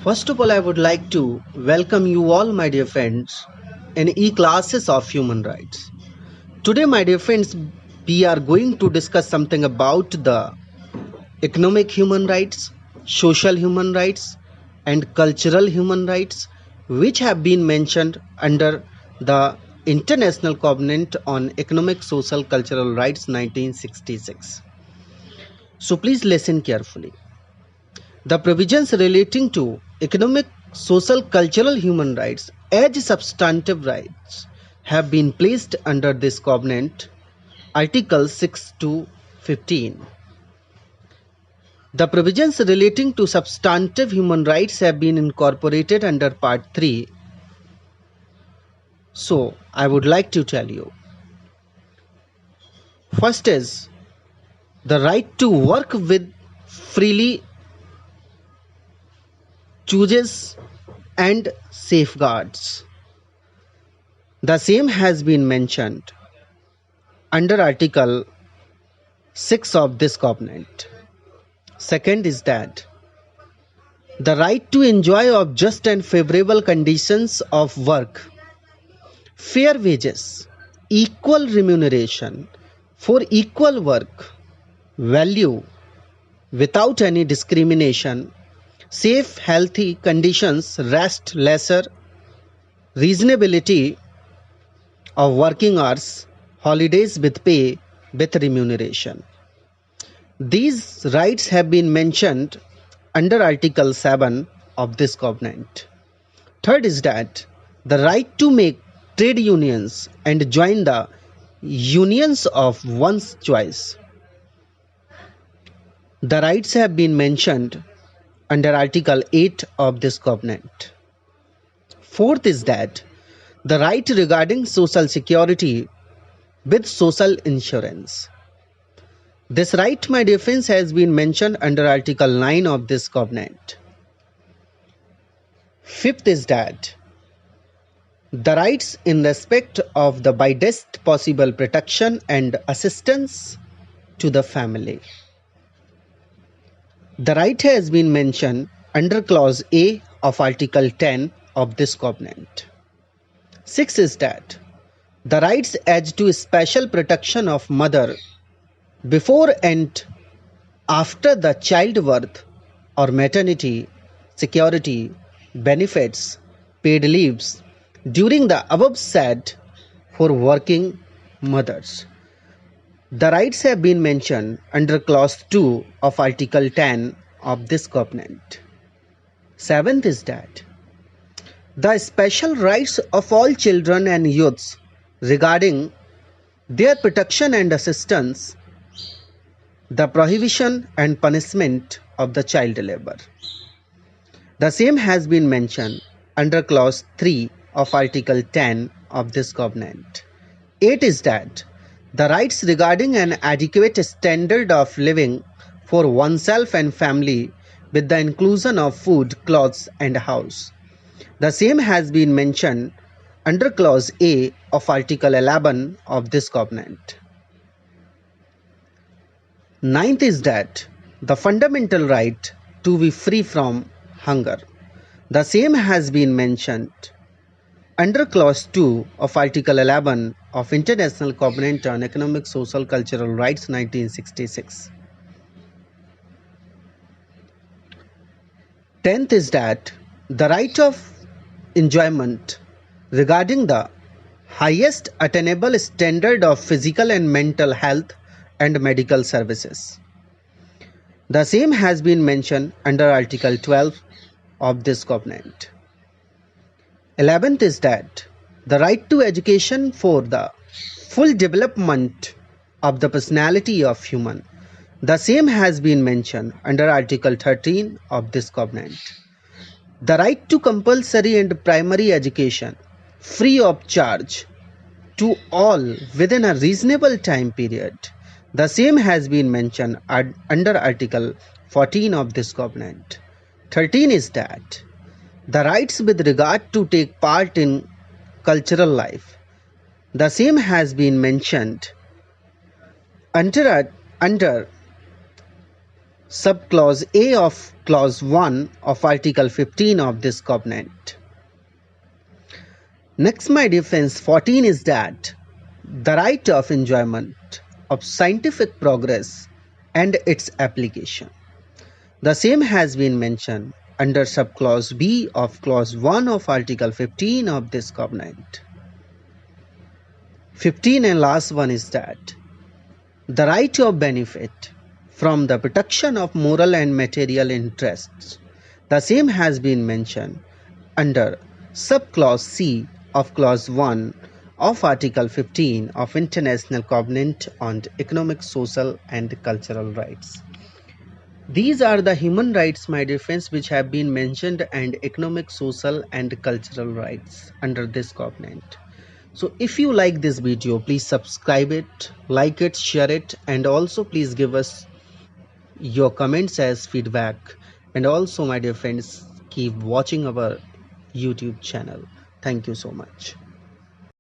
First of all, I would like to welcome you all, my dear friends, in e-classes of human rights. Today, my dear friends, we are going to discuss something about the economic human rights, social human rights, and cultural human rights, which have been mentioned under the International Covenant on Economic, Social, Cultural Rights 1966. So please listen carefully. The provisions relating to economic, social, cultural human rights as substantive rights have been placed under this covenant, Articles 6 to 15. The provisions relating to substantive human rights have been incorporated under Part 3. So, I would like to tell you. First is the right to work with freely chooses and safeguards. The same has been mentioned under Article 6 of this covenant. Second is that the right to enjoy of just and favorable conditions of work, fair wages, equal remuneration for equal work, value without any discrimination, safe, healthy conditions, rest, leisure, reasonability of working hours, holidays with pay, with remuneration. These rights have been mentioned under Article 7 of this covenant. Third is that the right to make trade unions and join the unions of one's choice. The rights have been mentioned under Article 8 of this covenant. Fourth is that the right regarding social security with social insurance. This right, my dear friends, has been mentioned under Article 9 of this covenant. Fifth is that the rights in respect of the best possible protection and assistance to the family. The right has been mentioned under Clause A of Article 10 of this covenant. Sixth is that the rights as to special protection of mother before and after the childbirth or maternity, security, benefits, paid leaves during the above said for working mothers. The rights have been mentioned under Clause 2 of Article 10 of this covenant. Seventh is that the special rights of all children and youths regarding their protection and assistance, the prohibition and punishment of the child labor. The same has been mentioned under Clause 3 of Article 10 of this covenant. 8 is that the rights regarding an adequate standard of living for oneself and family with the inclusion of food, clothes and house. The same has been mentioned under Clause A of Article 11 of this covenant. Ninth is that the fundamental right to be free from hunger. The same has been mentioned under Clause 2 of Article 11 of International Covenant on Economic, Social, Cultural Rights 1966. 10th is that the right of enjoyment regarding the highest attainable standard of physical and mental health and medical services. The same has been mentioned under Article 12 of this covenant. 11th is that the right to education for the full development of the personality of human. The same has been mentioned under Article 13 of this covenant. The right to compulsory and primary education free of charge to all within a reasonable time period. The same has been mentioned under Article 14 of this covenant. 13 is that the rights with regard to take part in cultural life. The same has been mentioned under subclause A of clause 1 of Article 15 of this covenant. Next, my dear friends, 14 is that the right of enjoyment of scientific progress and its application. The same has been mentioned under subclause B of clause 1 of Article 15 of this covenant. 15 and last one is that the right of benefit from the protection of moral and material interests. The same has been mentioned under subclause C of clause 1 of Article 15 of International Covenant on Economic, Social and Cultural Rights. These are the human rights, my dear friends, which have been mentioned, and economic, social and cultural rights under this covenant. So if you like this video, please subscribe it, like it, share it, and also please give us your comments as feedback. And also, my dear friends, keep watching our YouTube channel. Thank you so much.